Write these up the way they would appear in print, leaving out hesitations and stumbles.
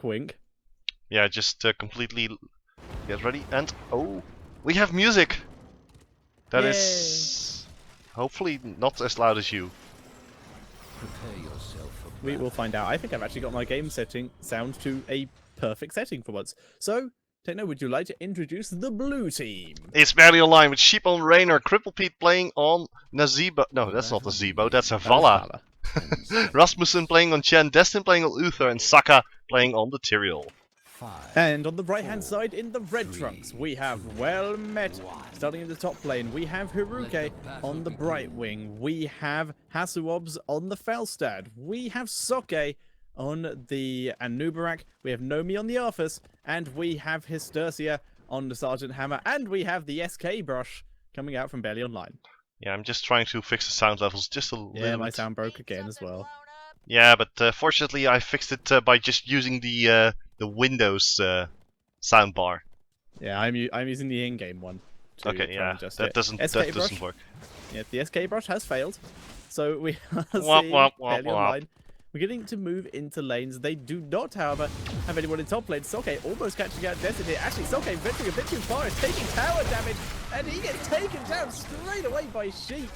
Wink. Yeah, just completely get ready and oh, we have music. That Yay. is hopefully not as loud as you. Prepare yourself for We will find out. I think I've actually got my game setting sound to a perfect setting for once. So, Techno, would you like to introduce the blue team? It's barely online with Sheep on Rainer, Cripple Pete playing on Nazebo. No, that's not Nazebo, that's a Vala. Rasmussen playing on Chen, Destin playing on Uther, and Saka playing on the Tyrael. 5. And on the right-hand side, in the red trunks, we have Well Met. Starting in the top lane, we have Hiruke on the bright wing. We have Hasuobs on the Falstad. We have Soke on the Anubarak. We have Nomi on the Arthas. And we have Hystercia on the Sergeant Hammer. And we have the SK brush coming out from Barely Online. Yeah, I'm just trying to fix the sound levels just a little bit. Yeah, my sound broke again as well. Yeah, but fortunately I fixed it by just using the Windows soundbar. Yeah, I'm using the in-game one. Okay, yeah, that doesn't work. Yeah, the SK brush has failed. So we are Wop, seeing wop, Barely wop. Online. We're getting to move into lanes. They do not, however, have anyone in top lane. Soke almost catching out Destiny. Actually, Soke venturing a bit too far, is taking tower damage, and he gets taken down straight away by Sheep.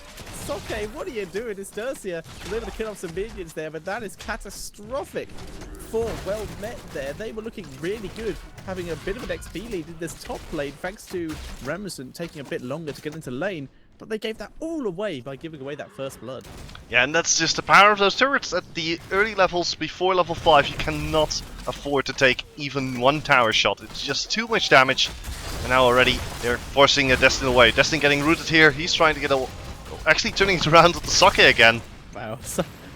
Soke, what are you doing? Hystercia was able to kill off some minions there, but that is catastrophic for Well Met there. They were looking really good, having a bit of an XP lead in this top lane, thanks to Ramazan taking a bit longer to get into lane. But they gave that all away by giving away that first blood. Yeah, and that's just the power of those turrets. At the early levels, before level 5, you cannot afford to take even one tower shot. It's just too much damage. And now already, they're forcing Destin away. Destin getting rooted here. He's trying to get a... Actually turning it around with the Soke again. Wow,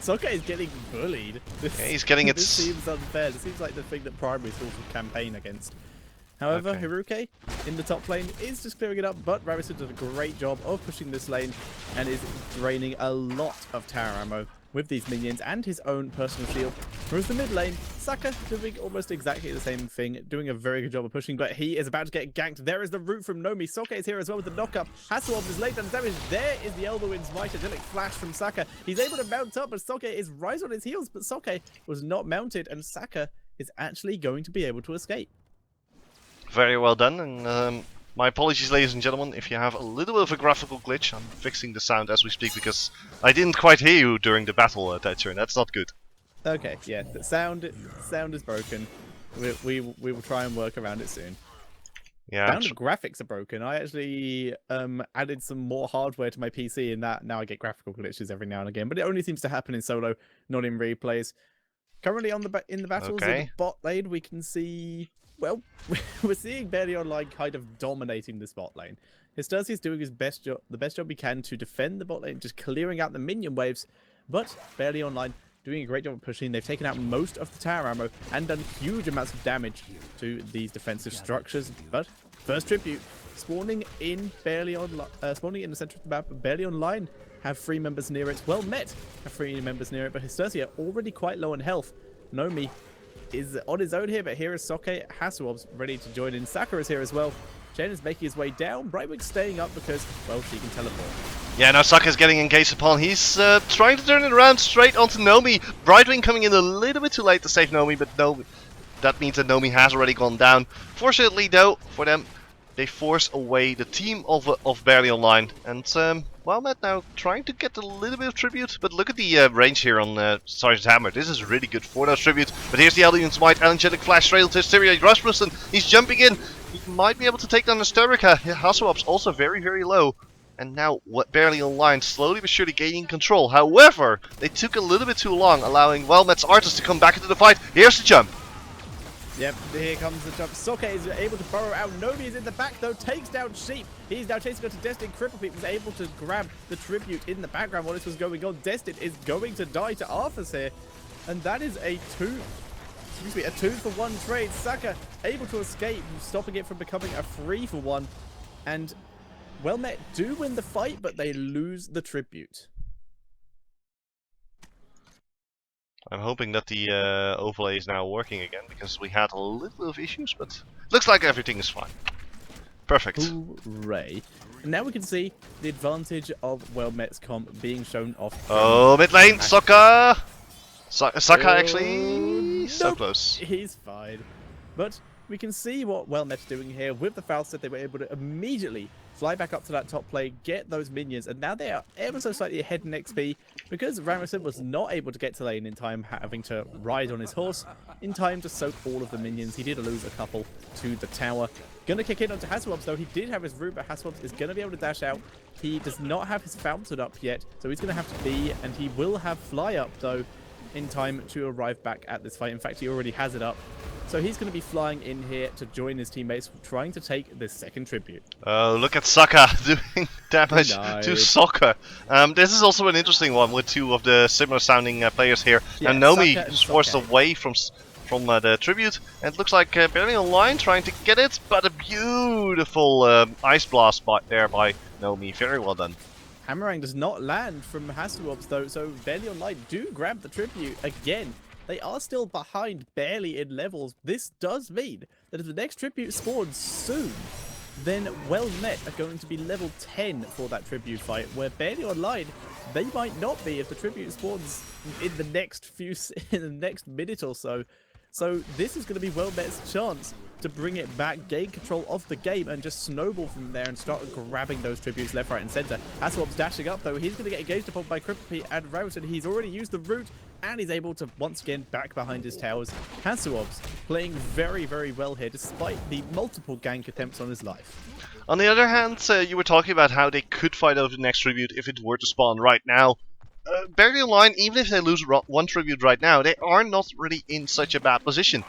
Soke is getting bullied. Yeah, he's getting it. This seems unfair. This seems like the thing that Primary schools would campaign against. However, Okay. Hiruke in the top lane is just clearing it up, but Ramazan did a great job of pushing this lane and is draining a lot of tower ammo with these minions and his own personal shield. Whereas the mid lane, Saka doing almost exactly the same thing, doing a very good job of pushing, but he is about to get ganked. There is the root from Nomi. Soke is here as well with the knock-up. Hasselhoff is late on damage. There is the elbow in Smite, idyllic flash from Saka. He's able to mount up, but Soke is right on his heels, but Soke was not mounted, and Saka is actually going to be able to escape. Very well done, and my apologies, ladies and gentlemen, if you have a little bit of a graphical glitch. I'm fixing the sound as we speak because I didn't quite hear you during the battle at that turn. That's not good. Okay, yeah, the sound is broken. We will try and work around it soon. Yeah. Sound graphics are broken. I actually added some more hardware to my PC, and that now I get graphical glitches every now and again. But it only seems to happen in solo, not in replays. Currently in the battles in the bot lane, we can see. Well, we're seeing Barely Online kind of dominating the bot lane. Hystercia is doing his best job, the best job he can to defend the bot lane, just clearing out the minion waves. But Barely Online doing a great job of pushing. They've taken out most of the tower ammo and done huge amounts of damage to these defensive structures. But first tribute spawning in spawning in the center of the map. Barely Online have 3 members near it. Well Met have 3 members near it, but Hystercia already quite low on health. Nomi is on his own here, but here is Soke. Hasuob's ready to join in. Saka is here as well. Chen is making his way down. Brightwing's staying up because, well, she can teleport. Yeah, now Saka's getting engaged upon. He's trying to turn it around straight onto Nomi. Brightwing coming in a little bit too late to save Nomi, but no, that means that Nomi has already gone down. Fortunately, though, for them, they force away the team of Barely Online. And, well, Matt now trying to get a little bit of tribute. But look at the range here on Sergeant Hammer. This is really good for those tributes. But here's the Alien Smite, Angelic Flash, straight into Hysteria. Rasmussen, he's jumping in. He might be able to take down the Sturrica. Hasselhoff's also very, very low. And now Barely Online slowly but surely gaining control. However, they took a little bit too long, allowing Wellmet's artist to come back into the fight. Here's the jump. Yep, here comes the jump. Soke is able to burrow out. Nomi is in the back, though, takes down Sheep. He's now chasing on to Destin. Cripple Pete was able to grab the tribute in the background while this was going on. Destin is going to die to Arthas here. And that is a 2-for-1 trade. Saka able to escape, stopping it from becoming a 3-for-1. And Well Met do win the fight, but they lose the tribute. I'm hoping that the overlay is now working again, because we had a little bit of issues, but looks like everything is fine. Perfect. Hooray. And now we can see the advantage of Well Met's comp being shown off. Oh, mid lane, Saka! Saka actually He's so close. He's fine. But we can see what WellMet's doing here. With the foul set, they were able to immediately fly back up to that top play, get those minions, and now they are ever so slightly ahead in XP because Ramison was not able to get to lane in time, having to ride on his horse in time to soak all of the minions. He did lose a couple to the tower. Gonna kick in onto Hasselhoff though. He did have his root, but Hasselhoff is gonna be able to dash out. He does not have his fountain up yet, so he's gonna have to be, and he will have fly up though in time to arrive back at this fight. In fact, he already has it up. So he's going to be flying in here to join his teammates, trying to take this second tribute. Oh, look at Saka doing damage to Soccer. This is also an interesting one with two of the similar sounding players here. Yeah, and Nomi Saka and is forced Soccer. away from the tribute. And it looks like barely online trying to get it, but a beautiful ice blast by Nomi. Very well done. Hammerang does not land from Hasselhoff though, so barely online do grab the tribute again. They are still behind barely in levels. This does mean that if the next tribute spawns soon, then Well Met are going to be level 10 for that tribute fight, where barely online, they might not be if the tribute spawns in the next minute or so. So this is going to be Well Met's chance to bring it back, gain control of the game, and just snowball from there and start grabbing those tributes left, right, and center. Hasselhoff's dashing up, though. He's going to get engaged upon by Crippy and Ramson. He's already used the root, and he's able to, once again, back behind his towers. Hasselhoff's playing very, very well here, despite the multiple gank attempts on his life. On the other hand, you were talking about how they could fight over the next tribute if it were to spawn right now. Barely online, even if they lose one tribute right now, they are not really in such a bad position.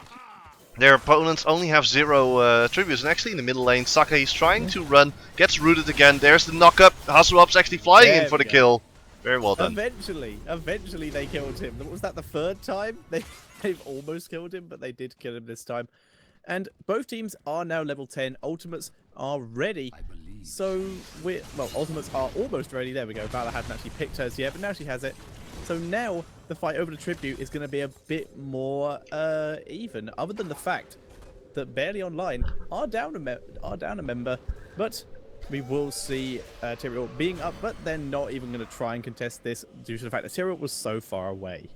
Their opponents only have 0 tributes, and actually in the middle lane, Saka is trying to run, gets rooted again. There's the knock-up. Hasselhoff's actually flying in for the kill. Very well done. Eventually they killed him. Was that the third time? They've almost killed him, but they did kill him this time. And both teams are now level 10. Ultimates are ready. So Ultimates are almost ready. There we go. Vala hasn't actually picked hers yet, but now she has it. So now the fight over the tribute is going to be a bit more even, other than the fact that barely online are down a member, but we will see Tyrael being up, but they're not even going to try and contest this due to the fact that Tyrael was so far away.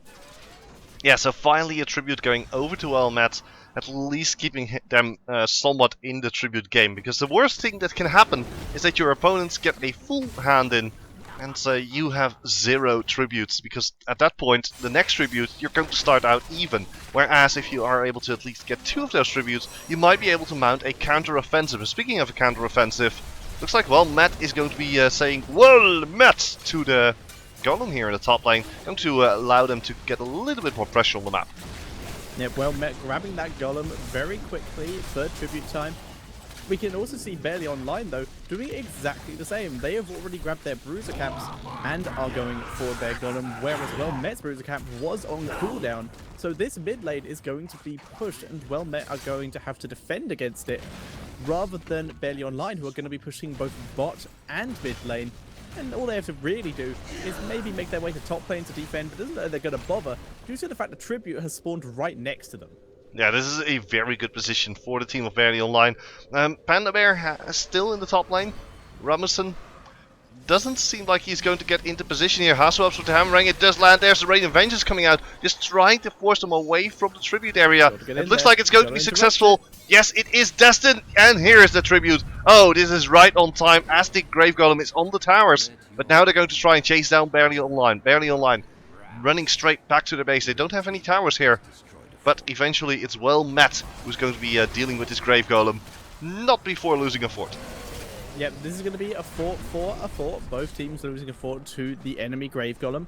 Yeah, so finally a tribute going over to Elmat, at least keeping them somewhat in the tribute game, because the worst thing that can happen is that your opponents get a full hand in, and so you have 0 tributes, because at that point, the next tribute, you're going to start out even. Whereas if you are able to at least get 2 of those tributes, you might be able to mount a counter-offensive. And speaking of a counter-offensive, looks like, well, Matt is going to be saying, well, Matt, to the Golem here in the top lane. Going to allow them to get a little bit more pressure on the map. Yeah, well, Met grabbing that Golem very quickly, third tribute time. We can also see barely online, though, doing exactly the same. They have already grabbed their Bruiser Caps and are going for their Golem, whereas Well Met's Bruiser Cap was on cooldown. So this mid lane is going to be pushed, and Well Met are going to have to defend against it, rather than barely online, who are going to be pushing both bot and mid lane. And all they have to really do is maybe make their way to top lane to defend, but doesn't know they're going to bother due to the fact that Tribute has spawned right next to them. Yeah, this is a very good position for the team of Barely Online. Panda Bear is still in the top lane. Ramison doesn't seem like he's going to get into position here. Hasselhoff with the hammering, it does land. There's the Radiant Vengeance coming out, just trying to force them away from the tribute area. It looks like it's going to be successful. Yes, it is destined, and here is the tribute. Oh, this is right on time as the Grave Golem is on the towers. But now they're going to try and chase down Barely Online. Barely Online running straight back to the base. They don't have any towers here. But eventually it's Well Met who's going to be dealing with this Grave Golem. Not before losing a fort. Yep, this is going to be a fort for a fort. Both teams losing a fort to the enemy Grave Golem.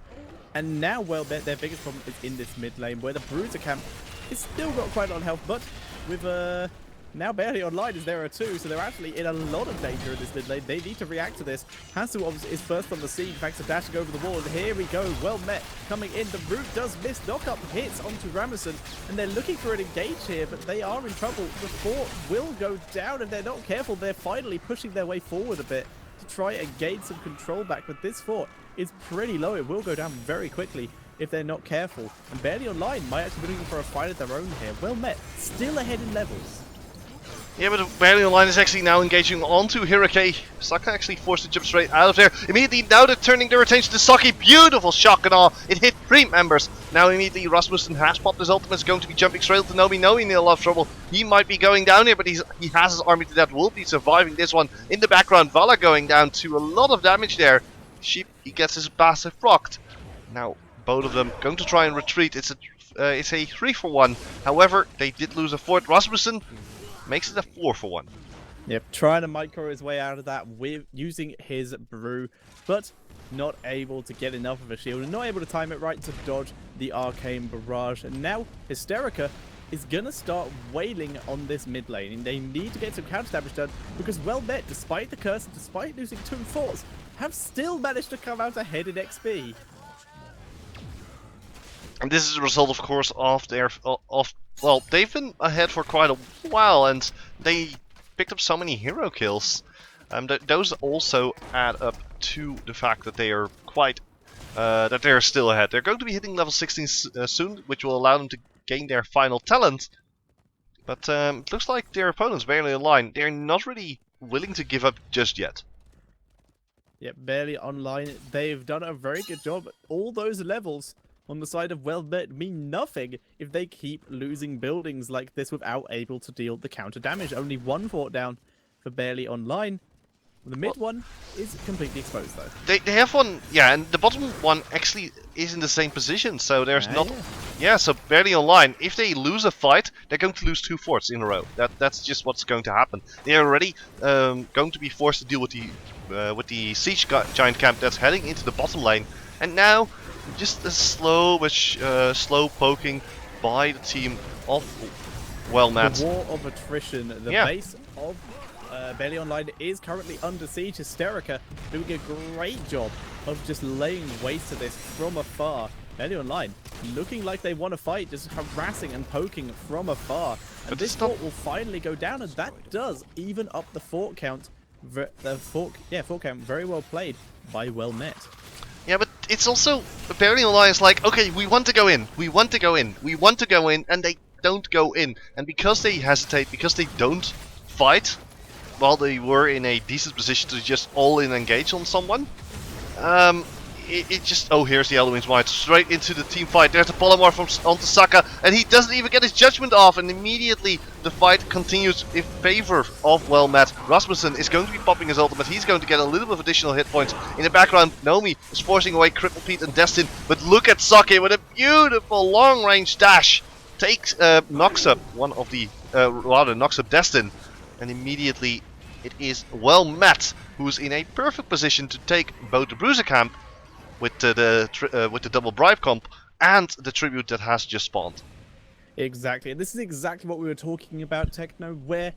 And now, well, their biggest problem is in this mid lane, where the Bruiser camp is still got quite a lot of health, but with now barely online as there are 2, so they're actually in a lot of danger in this mid lane. They need to react to this. Hasselhoff is first on the scene thanks to dashing over the wall, and here we go. Well Met coming in. The root does miss. Knock-up hits onto Ramison, and they're looking for an engage here, but they are in trouble. The fort will go down, and they're not careful. They're finally pushing their way forward a bit to try and gain some control back, but this fort is pretty low. It will go down very quickly if they're not careful, and barely online might actually be looking for a fight of their own here. Well Met still ahead in levels. Yeah, but Barely Online is actually now engaging onto Hirake. Saka actually forced to jump straight out of there. Immediately now they're turning their attention to Saki. Beautiful shock and all. It hit 3 members. Now immediately Rasmussen has popped his ultimate, is going to be jumping straight to Nomi. Nomi in a lot of trouble. He might be going down here, but he has his army to death. Will be surviving this one. In the background, Vala going down to a lot of damage there. Sheep, he gets his passive procced. Now both of them going to try and retreat. It's a 3-for-1. However, they did lose a fort. Rasmussen makes it a 4-for-1. Yep, trying to micro his way out of that with using his brew, but not able to get enough of a shield and not able to time it right to dodge the arcane barrage. And now Hysterica is gonna start wailing on this mid lane, and they need to get some counter damage done because Well Met, despite the curse, despite losing 2 forts, have still managed to come out ahead in XP. And this is a result, of course, of their well, they've been ahead for quite a while, and they picked up so many hero kills. Those also add up to the fact that they are quite that they are still ahead. They're going to be hitting level 16 soon, which will allow them to gain their final talent. But it looks like their opponents barely online. They're not really willing to give up just yet. Yep, barely online. They've done a very good job. All those levels on the side of Well Met mean nothing if they keep losing buildings like this without able to deal the counter damage. Only 1 fort down for barely online. The mid one is completely exposed though. They have one, yeah, and the bottom one actually is in the same position, so there's not... Yeah, so barely online. If they lose a fight, they're going to lose 2 forts in a row. That's just what's going to happen. They are already going to be forced to deal with the siege giant camp that's heading into the bottom lane, and now just a slow poking by the team of Well Met. The war of attrition, the base of Barely Online is currently under siege. Hysterica doing a great job of just laying waste to this from afar. Barely Online looking like they want to fight, just harassing and poking from afar. And but this fort will finally go down, and that does even up the fort count. The fort count very well played by Well Met. Yeah, but it's also Barely Online is like, okay, we want to go in, we want to go in, we want to go in, and they don't go in. And because they hesitate, because they don't fight, while they were in a decent position to just all-in engage on someone, it just... Oh, here's the Eloin's Might, straight into the team fight. There's the polymorph onto Saka, and he doesn't even get his judgment off, and immediately the fight continues in favor of Well Met. Rasmussen is going to be popping his ultimate. He's going to get a little bit of additional hit points. In the background, Nomi is forcing away Cripple Pete and Destin, but look at Sake with a beautiful long-range dash. Knocks up one of the... knocks up Destin. And immediately it is Well Met who's in a perfect position to take both the Bruiser camp with the double bribe comp and the tribute that has just spawned. Exactly, and this is exactly what we were talking about, Techno, where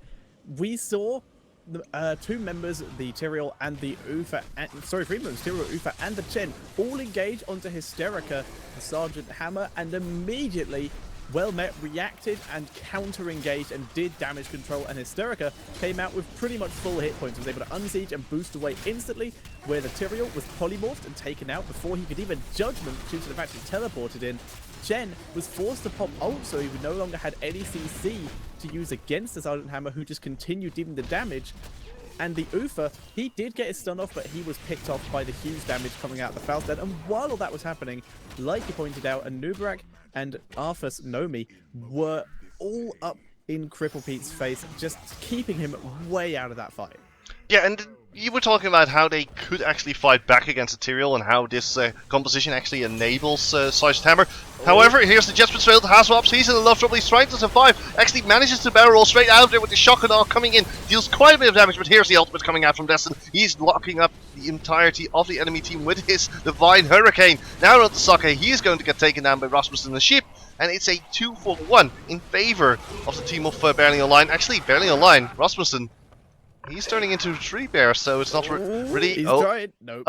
we saw the 2 members, the Tyrael and the Ufa, sorry, 3 members, Tyrael, Ufa, and the Chen, all engage onto Hysterica, the Sergeant Hammer, and immediately Well Met reacted and counter-engaged and did damage control, and Hysterica came out with pretty much full hit points. Was able to unsiege and boost away instantly, where the Tyrael was polymorphed and taken out before he could even judgment due to the fact he teleported in. Chen was forced to pop ult, so he no longer had any CC to use against the Sergeant Hammer, who just continued dealing the damage. And the Ufa, he did get his stun off, but he was picked off by the huge damage coming out of the Faustad. And while all that was happening, like you pointed out, Anubarak and Arthas Nomi were all up in Cripple Pete's face, just keeping him way out of that fight. Yeah, and you were talking about how they could actually fight back against the Tyrael and how this composition actually enables Sergeant Hammer. However, here's the Jet Betrayal to Haswaps. He's in a lot of trouble. He's trying to survive. Actually manages to barrel roll straight out of there with the Shock all coming in. Deals quite a bit of damage, but here's the ultimate coming out from Destin. He's locking up the entirety of the enemy team with his Divine Hurricane. Now on to Sake. He is going to get taken down by Rasmussen and the ship. And it's a 2-for-1 in favor of the team of Barely Online. Actually, Barely Online, Rasmussen, he's turning into a tree bear, so it's not really... He's trying. Nope.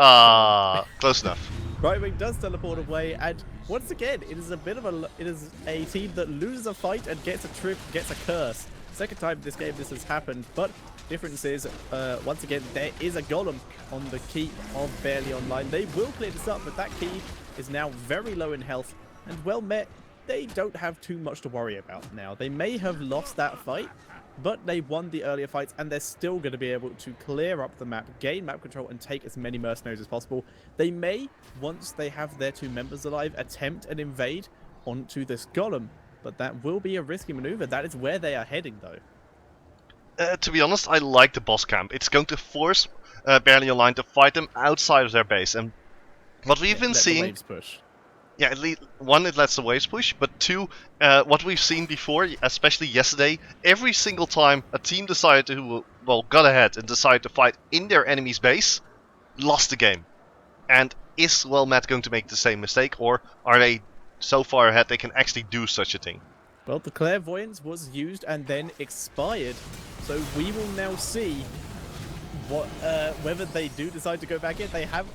Close enough. Right Wing does teleport away, and once again, it is a team that loses a fight and gets a curse. Second time this game this has happened, but difference is, once again, there is a golem on the keep of Barely Online. They will clear this up, but that keep is now very low in health, and Well Met, they don't have too much to worry about now. They may have lost that fight, but they won the earlier fights, and they're still going to be able to clear up the map, gain map control, and take as many mercenaries as possible. They may, once they have their 2 members alive, attempt an invade, onto this golem. But that will be a risky maneuver. That is where they are heading, though. To be honest, I like the boss camp. It's going to force Barely Aligned to fight them outside of their base. And what we've been Let the seeing... waves push. Yeah, at least one, it lets the waves push, but two, what we've seen before, especially yesterday, every single time a team decided to, well, got ahead and decided to fight in their enemy's base, lost the game. And is WellMat going to make the same mistake, or are they so far ahead they can actually do such a thing? Well, the Clairvoyance was used and then expired, so we will now see what whether they do decide to go back in. They have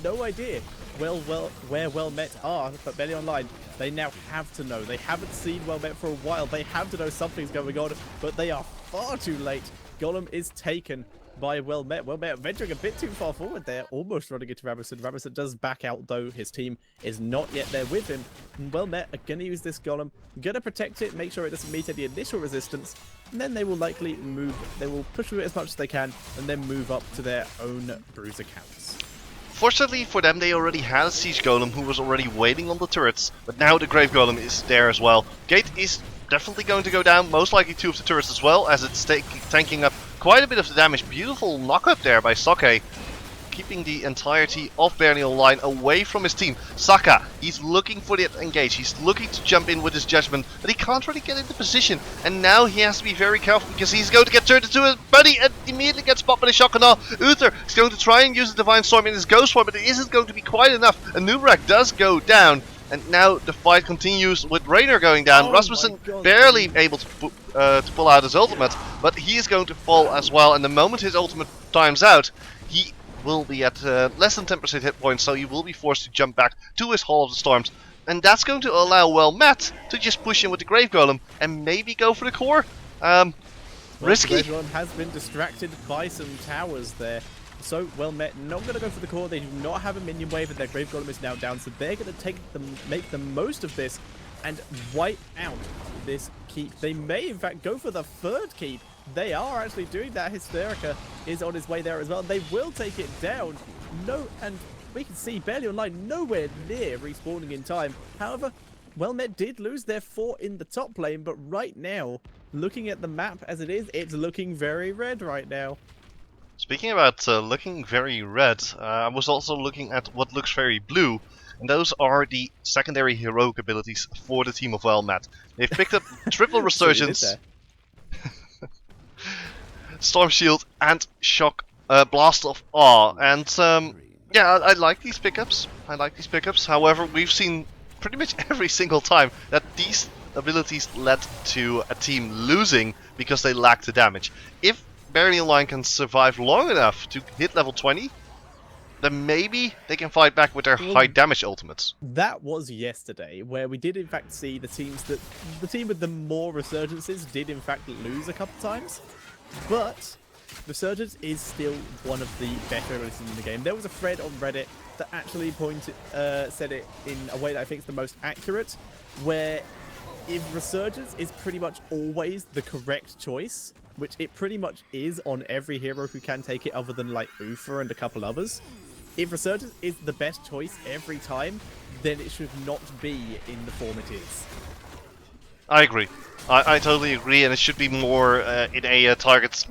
no idea where WellMet are, but Belly Online, they now have to know. They haven't seen WellMet for a while. They have to know something's going on, but they are far too late. Golem is taken by WellMet. WellMet venturing a bit too far forward there, almost running into Ramison. Ramison does back out, though. His team is not yet there with him. And WellMet are going to use this Golem, going to protect it, make sure it doesn't meet any initial resistance, and then they will likely move. They will push through it as much as they can, and then move up to their own bruiser counts. Fortunately for them, they already had a Siege Golem who was already waiting on the turrets, but now the Grave Golem is there as well. Gate is definitely going to go down, most likely 2 of the turrets as well, as it's tanking up quite a bit of the damage. Beautiful knock-up there by Sake, keeping the entirety of Burial Line away from his team. Saka, he's looking for the engage, he's looking to jump in with his judgment, but he can't really get into position, and now he has to be very careful because he's going to get turned into a buddy and immediately gets popped by the shotgun. Uther is going to try and use the Divine Storm in his Ghost form, but it isn't going to be quite enough. And Nubrak does go down, and now the fight continues with Raynor going down. Rasmussen barely able to pull out his ultimate, but he is going to fall as well, and the moment his ultimate times out, he will be at less than 10% hit points, so he will be forced to jump back to his Hall of the Storms. And that's going to allow, well, Matt to just push in with the Grave Golem and maybe go for the core. Risky. The Grave Golem has been distracted by some towers there. So, well met, not going to go for the core. They do not have a minion wave, and their Grave Golem is now down. So they're going to make the most of this and wipe out this keep. They may, in fact, go for the 3rd keep. They are actually doing that. Hysterica is on his way there as well. They will take it down. No, and we can see Barely Online nowhere near respawning in time. However, WellMet did lose their 4 in the top lane, but right now, looking at the map as it is, it's looking very red right now. Speaking about looking very red, I was also looking at what looks very blue, and those are the secondary heroic abilities for the team of WellMet. They've picked up triple resurgence, Storm Shield, and Shock Blast of Awe. And yeah, I like these pickups. However, we've seen pretty much every single time that these abilities led to a team losing because they lack the damage. If Barrier Line can survive long enough to hit level 20, then maybe they can fight back with their high damage ultimates. That was yesterday, where we did in fact see the team with the more resurgences did in fact lose a couple times, but Resurgence is still one of the better abilities in the game. There was a thread on Reddit that actually said it in a way that I think is the most accurate, where if Resurgence is pretty much always the correct choice, which it pretty much is on every hero who can take it other than like Uther and a couple others, if Resurgence is the best choice every time, then it should not be in the form it is. I agree. I totally agree, and it should be more in a target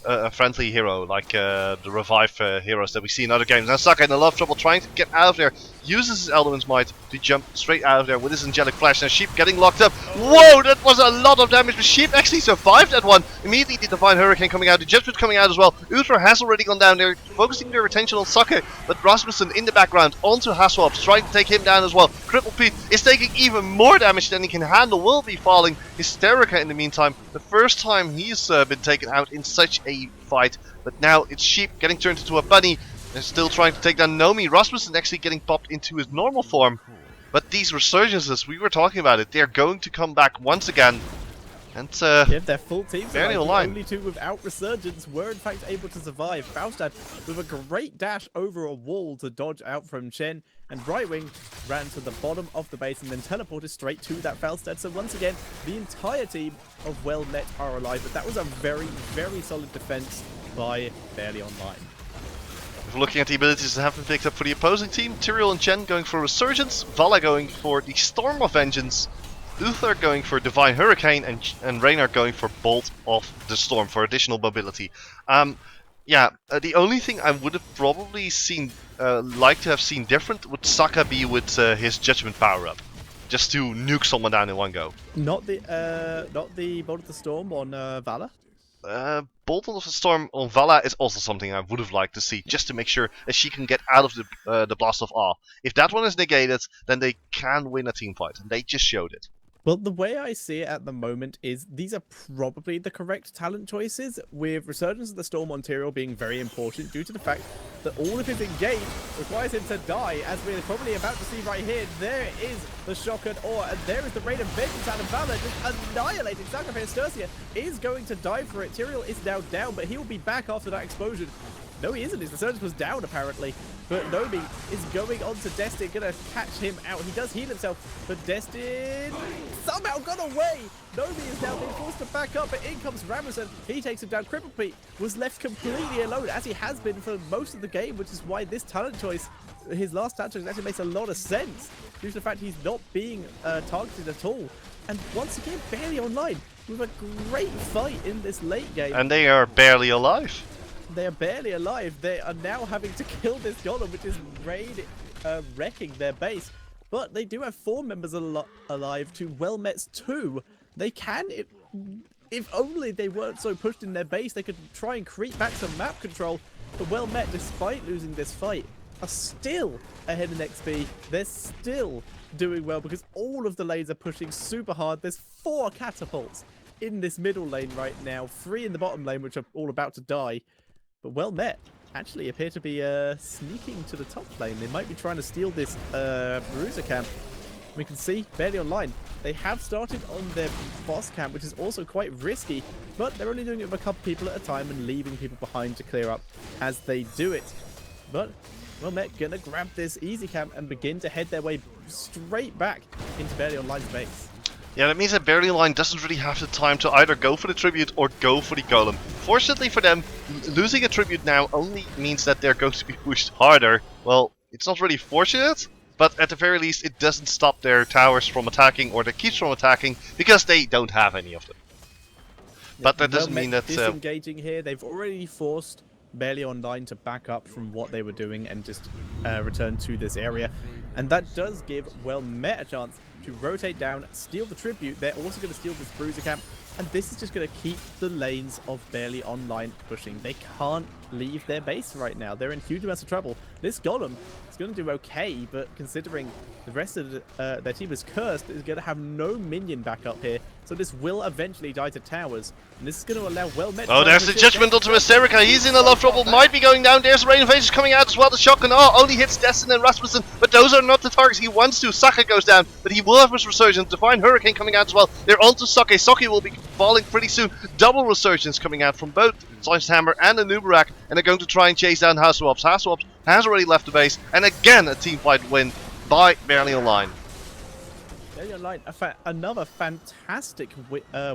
a friendly hero, like the revive heroes that we see in other games. Now Saka in a lot of trouble trying to get out of there, uses his Element's Might to jump straight out of there with his Angelic Flash. Now Sheep getting locked up. Whoa, that was a lot of damage, but Sheep actually survived that one. Immediately the Divine Hurricane coming out, the Judgment coming out as well. Uther has already gone down there, focusing their attention on Saka, but Rasmussen in the background onto Haswabs, trying to take him down as well. Cripple Pete is taking even more damage than he can handle, will be falling. Hysterica in the meantime, the first time he's been taken out in such a fight, but now it's Sheep getting turned into a bunny and still trying to take down Nomi. Rasmussen actually getting popped into his normal form, but these resurgences, we were talking about it, they're going to come back once again. And yeah, their full team, Barely the alive. only 2 without Resurgence were in fact able to survive. Faustad with a great dash over a wall to dodge out from Chen, and Brightwing ran to the bottom of the base and then teleported straight to that Faustad. So once again, the entire team of WellMet are alive, but that was a very, very solid defense by Barely Online. we're looking at the abilities that have been picked up for the opposing team, Tyrael and Chen going for Resurgence, Vala going for the Storm of Vengeance, Uther going for Divine Hurricane, and Reinhardt going for Bolt of the Storm for additional mobility. The only thing I would have probably seen, liked to have seen different would Saka be with his Judgment power up, just to nuke someone down in one go. Not the Bolt of the Storm on Vala. Bolt of the Storm on Vala is also something I would have liked to see, just to make sure that she can get out of the Blast of Awe. If that one is negated, then they can win a team fight, and they just showed it. Well, the way I see it at the moment is these are probably the correct talent choices, with Resurgence of the Storm on Tyrael being very important due to the fact that all of his engage requires him to die, as we're probably about to see right here. There is the Shock and Awe, and there is the Rain of Vengeance out of Vala, just annihilating Sacrifice. Sturcia is going to die for it. Tyrael is now down, but he will be back after that explosion. No, he isn't. His Resurgence was down, apparently. But Nomi is going on to Destin, gonna catch him out. He does heal himself, but Destin somehow got away. Nomi is now being forced to back up, but in comes Ramazan. He takes him down. Cripple Pete was left completely alone, as he has been for most of the game, which is why this talent choice, his last talent choice, actually makes a lot of sense, due to the fact he's not being targeted at all. And once again, barely online, with a great fight in this late game. And they are barely alive. They are barely alive. They are now having to kill this golem, which is wrecking their base. But they do have 4 members alive to Well-Met's 2. They can, if only they weren't so pushed in their base, they could try and creep back some map control. But Well-Met, despite losing this fight, are still ahead in XP. They're still doing well because all of the lanes are pushing super hard. There's 4 catapults in this middle lane right now, 3 in the bottom lane, which are all about to die. But Well-Met actually appear to be sneaking to the top lane. They might be trying to steal this Bruiser camp. We can see barely online. They have started on their boss camp, which is also quite risky, but they're only doing it with a couple people at a time and leaving people behind to clear up as they do it. But Well-Met gonna grab this easy camp and begin to head their way straight back into barely online's base. Yeah, that means that Barely Line doesn't really have the time to either go for the Tribute or go for the Golem. Fortunately for them, losing a Tribute now only means that they're going to be pushed harder. Well, it's not really fortunate, but at the very least it doesn't stop their towers from attacking or their keeps from attacking, because they don't have any of them. But that doesn't mean that... disengaging here, they've already forced Barely Online to back up from what they were doing and just return to this area. And that does give Well-Met a chance to rotate down, steal the Tribute. They're also going to steal this Bruiser camp, and this is just going to keep the lanes of Barely Online pushing. They can't leave their base right now. They're in huge amounts of trouble. This Golem is going to do okay, but considering the rest of their team is cursed, is going to have no minion backup here, so this will eventually die to towers, and this is going to allow Well-Met... Oh, there's the Judgment onto Mysterica. He's in a lot of trouble, might be going down. There's Rain of Ages coming out as well. The Shock and Awe only hits Destin and Rasmussen, but those are not the targets he wants to. Saka goes down, but he will have his Resurgence. Divine Hurricane coming out as well. They're onto Sake. Sake will be falling pretty soon. Double Resurgence coming out from both Sliced Hammer and the Nubarak, and they're going to try and chase down Haswaps. Haswaps has already left the base, and again a team fight win by Barely Online. Barely Online, another fantastic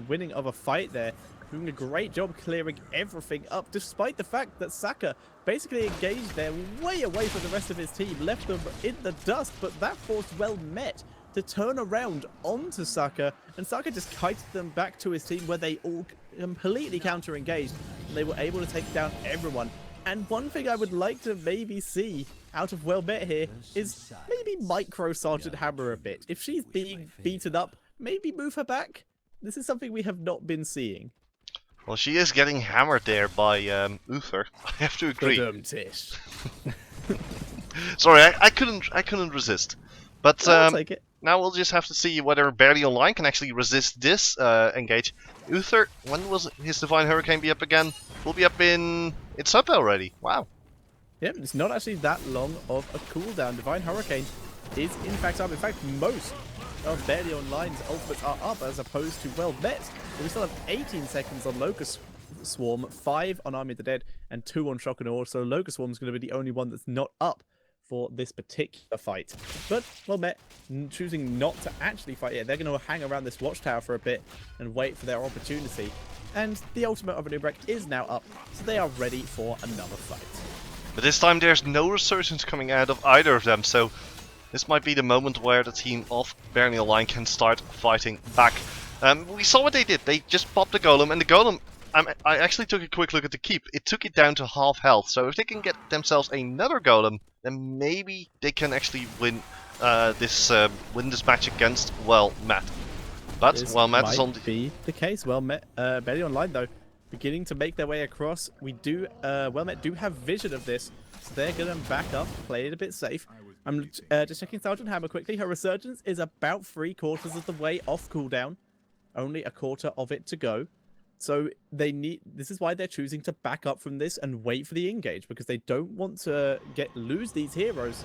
winning of a fight there. Doing a great job clearing everything up, despite the fact that Saka basically engaged there way away from the rest of his team, left them in the dust, but that forced Well-Met to turn around onto Saka, and Saka just kited them back to his team where they all completely counter-engaged, and they were able to take down everyone. And one thing I would like to maybe see out of Well-Met here is maybe micro Sergeant Hammer a bit. If she's being beaten up, maybe move her back. This is something we have not been seeing. Well, she is getting hammered there by Uther. I have to agree. Sorry, I couldn't resist. But I'll take it. Now we'll just have to see whether Barely Online can actually resist this engage. Uther, when will his Divine Hurricane be up again? Will be up in... It's up already. Wow. Yep, it's not actually that long of a cooldown. Divine Hurricane is in fact up. In fact, most of Barely Online's ultimates are up as opposed to Well-Met. So we still have 18 seconds on Locust Swarm, 5 on Army of the Dead, and 2 on Shock and Awe. So Locust Swarm is going to be the only one that's not up for this particular fight. But Well-Met choosing not to actually fight yet. They're going to hang around this watchtower for a bit and wait for their opportunity. And the ultimate of Anubarak is now up, so they are ready for another fight. But this time there's no resurgence coming out of either of them, so this might be the moment where the team of Barely Online can start fighting back. We saw what they did. They just popped the golem, and the golem, I actually took a quick look at the keep. It took it down to half health, so if they can get themselves another golem, then maybe they can actually win this match against, well, Matt. But, This well, Matt is on be the case. Well, Barely Online, though, beginning to make their way across. We do, Met do have vision of this, so they're going to back up, play it a bit safe. I'm just checking Sergeant Hammer quickly. Her resurgence is about 3/4 of the way off cooldown. Only a quarter of it to go. So this is why they're choosing to back up from this and wait for the engage, because they don't want to lose these heroes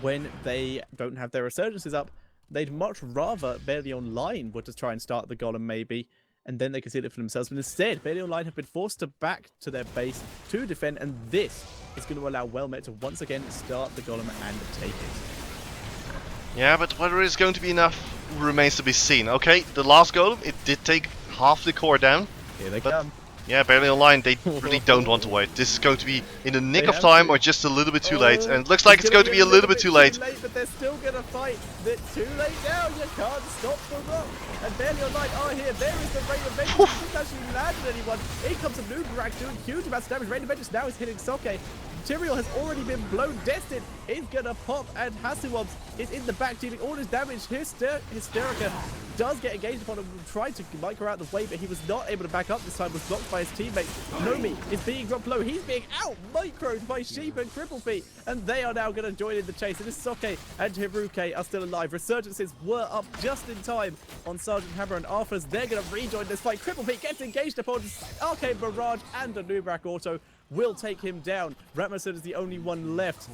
when they don't have their resurgences up. They'd much rather Barely Online would just try and start the golem maybe, and then they can see it for themselves. But instead, Barely Online have been forced to back to their base to defend, and this is going to allow Met to once again start the golem and take it. Yeah, but whether it's going to be enough remains to be seen. Okay, the last golem, it did take half the core down. Here they come. Yeah, Barely Online, they really don't want to wait. This is going to be in the nick of time or just a little bit too late. And it looks like it's going to be a little bit too late. But they're still going to fight. They're too late now. You can't stop the rock. And Barely Online are here. There is the Rain of Vengeance. Doesn't actually landed anyone. In comes a Nubarak doing huge amounts of damage. Rain of Vengeance now is hitting Soke. Material has already been blown. Destin is going to pop, and Hasuwabs is in the back dealing all his damage. Hysterica does get engaged upon him, tried to micro out the way, but he was not able to back up this time, was blocked by his teammates. Nomi is being dropped low. He's being out-microed by Sheep and Cripple Feet, and they are now going to join in the chase. And Soke and Hiruke are still alive. Resurgences were up just in time on Sergeant Hammer and Arthur's. They're going to rejoin this fight. Cripple Feet gets engaged upon Arcane Barrage, and a Nubarak Auto will take him down. Ratmason is the only one left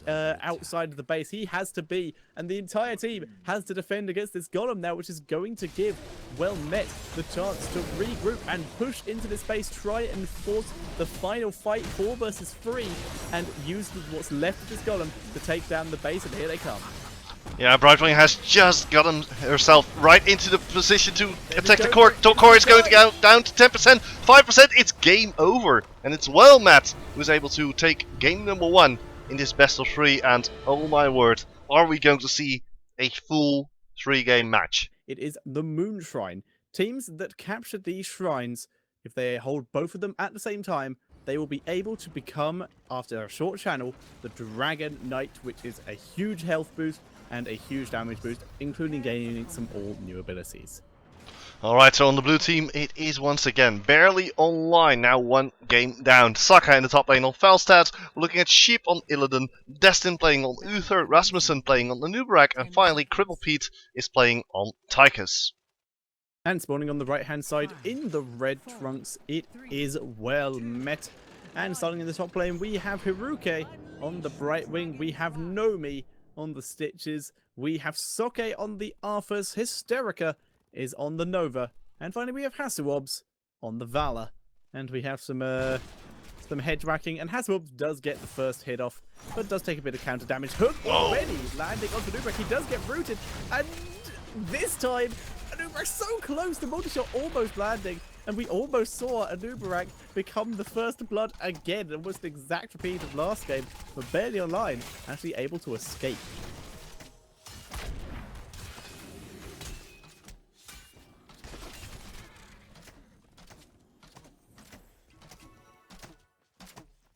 outside of the base. He has to be, and the entire team has to defend against this golem now, which is going to give Met the chance to regroup and push into this base, try and force the final fight 4 versus 3, and use what's left of this golem to take down the base, and here they come. Yeah, Brightwing has just gotten herself right into the position to attack the core. The core is going to go down to 10%, 5%, it's game over. And it's Matt who's able to take game number 1 in this best of 3. And oh my word, are we going to see a full 3-game match? It is the Moon Shrine. Teams that capture these shrines, if they hold both of them at the same time, they will be able to become, after a short channel, the Dragon Knight, which is a huge health boost and a huge damage boost, including gaining some all-new abilities. Alright, so on the blue team, it is once again Barely Online, now 1 game down. Saka in the top lane on Falstad, looking at Sheep on Illidan, Destin playing on Uther, Rasmussen playing on the Nubarak, and finally Cripple Pete is playing on Tychus. And spawning on the right-hand side in the red trunks, it is Met. And starting in the top lane, we have Hiruke on the Bright Wing, we have Nomi on the Stitches, we have Soke on the Arthurs, Hysterica is on the Nova, and finally we have Hasuwabs on the Valor. And we have some head whacking, and Hasuwabs does get the first hit off, but does take a bit of counter damage. Hook already landing onto Nubarak. He does get rooted, and this time Nubarak's so close, the multi-shot almost landing, and we almost saw a Nubarak become the first blood again, almost the exact repeat of last game, but Barely Online actually able to escape.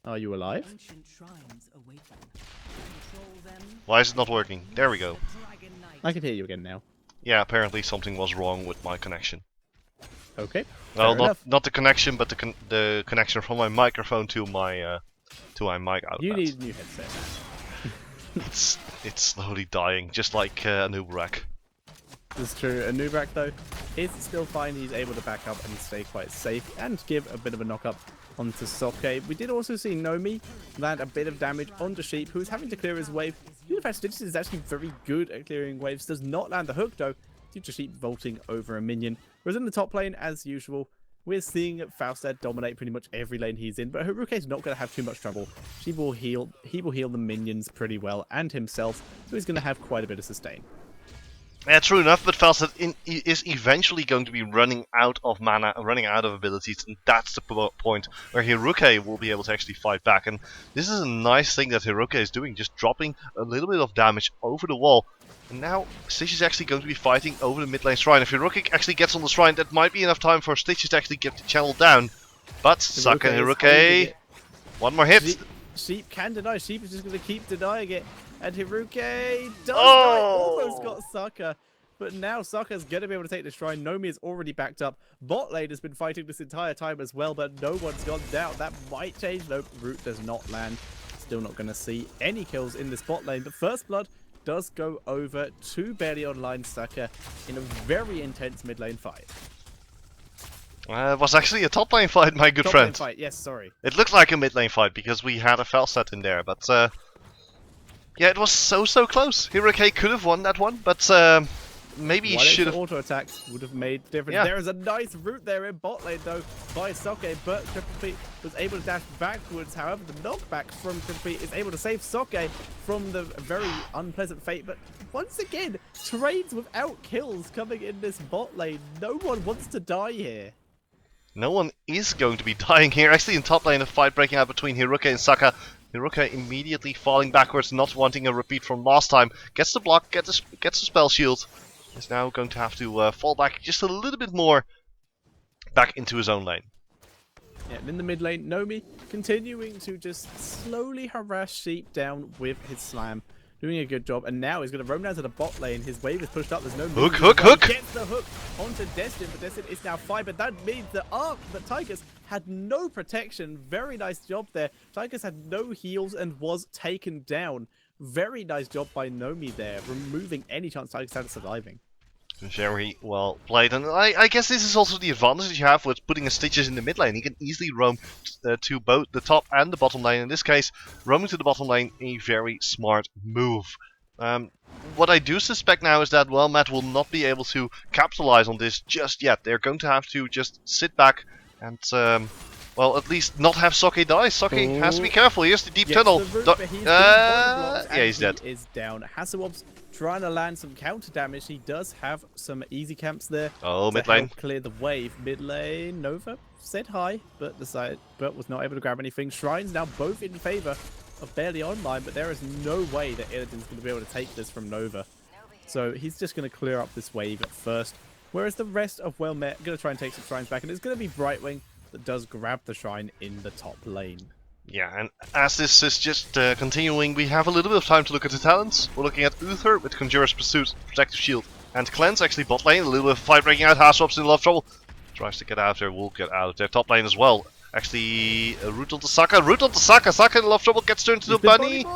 Are you alive? Why is it not working? There we go. I can hear you again now. Yeah, apparently something was wrong with my connection. Okay. Well, not the connection, but the connection from my microphone to my mic output. You need a new headset. It's slowly dying, just like a Nubarak. It's true. A Nubarak though is still fine. He's able to back up and stay quite safe and give a bit of a knock up onto Soke. We did also see Nomi land a bit of damage onto Sheep, who's having to clear his wave. Unified Stitches is actually very good at clearing waves. Does not land the hook though, due to Sheep vaulting over a minion. Whereas in the top lane, as usual, we're seeing Falstad dominate pretty much every lane he's in, but Hiruke's not going to have too much trouble. He will heal the minions pretty well, and himself, so he's going to have quite a bit of sustain. Yeah, true enough, but Falstad is eventually going to be running out of mana, running out of abilities, and that's the point where Hiruke will be able to actually fight back. And this is a nice thing that Hiruke is doing, just dropping a little bit of damage over the wall. And now Stitch is actually going to be fighting over the mid lane shrine. If Hiruke actually gets on the shrine, that might be enough time for Stitches to actually get the channel down. But Saka and Hiruke, one more hit. Sheep can deny. Sheep is just going to keep denying it. And Hiruke does die. Almost got Saka. But now Saka's going to be able to take the shrine. Nomi is already backed up. Bot lane has been fighting this entire time as well, but no one's gone down. That might change. Nope, root does not land. Still not going to see any kills in this bot lane. But First Blood does go over to barely online Saka in a very intense mid lane fight. It was actually a top lane fight, my good friend. Top lane fight, yes, sorry. It looked like a mid lane fight because we had a Falstad in there, but yeah, it was so close. Hiruke could have won that one, but maybe he should have. Auto attack would have made a difference. Yeah. There is a nice route there in bot lane though by Soke, but Triple P was able to dash backwards. However, the knockback from Triple P is able to save Soke from the very unpleasant fate. But once again, trades without kills coming in this bot lane. No one wants to die here. No one is going to be dying here. Actually, in top lane, a fight breaking out between Hiruke and Saka. Hiruke immediately falling backwards, not wanting a repeat from last time. Gets the block, gets the spell shield. Is now going to have to fall back just a little bit more back into his own lane. Yeah, and in the mid lane, Nomi continuing to just slowly harass Sheep down with his slam. Doing a good job, and now he's going to roam down to the bot lane. His wave is pushed up. There's no hook. Gets the hook onto Destin, but Destin is now 5. But that means that Tychus had no protection. Very nice job there. Tychus had no heals and was taken down. Very nice job by Nomi there, removing any chance Tychus had of surviving. Very well played, and I guess this is also the advantage you have with putting a Stitches in the mid lane. He can easily roam to both the top and the bottom lane. In this case, roaming to the bottom lane, a very smart move. What I do suspect now is that, well, Matt will not be able to capitalize on this just yet. They're going to have to just sit back and, well, at least not have Soke die. Soke has to be careful. Here's the deep tunnel. Yeah, he's dead. He is down. Hasselhoff's trying to land some counter damage. He does have some easy camps there. Oh, mid lane. Clear the wave. Mid lane, Nova said hi, but was not able to grab anything. Shrines now both in favor of barely online, but there is no way that Illidan's going to be able to take this from Nova. So he's just going to clear up this wave at first. Whereas the rest of Well Met are going to try and take some shrines back, and it's going to be Brightwing that does grab the shrine in the top lane. Yeah, and as this is just continuing, we have a little bit of time to look at the talents. We're looking at Uther with Conjurer's Pursuit, Protective Shield, and Cleanse, actually bot lane. A little bit of fight breaking out. Hasselhoff's in a lot of trouble. Tries to get out of there, will get out of there. Top lane as well. Actually, root onto Saka. Saka in a lot of trouble, gets turned to the bunny.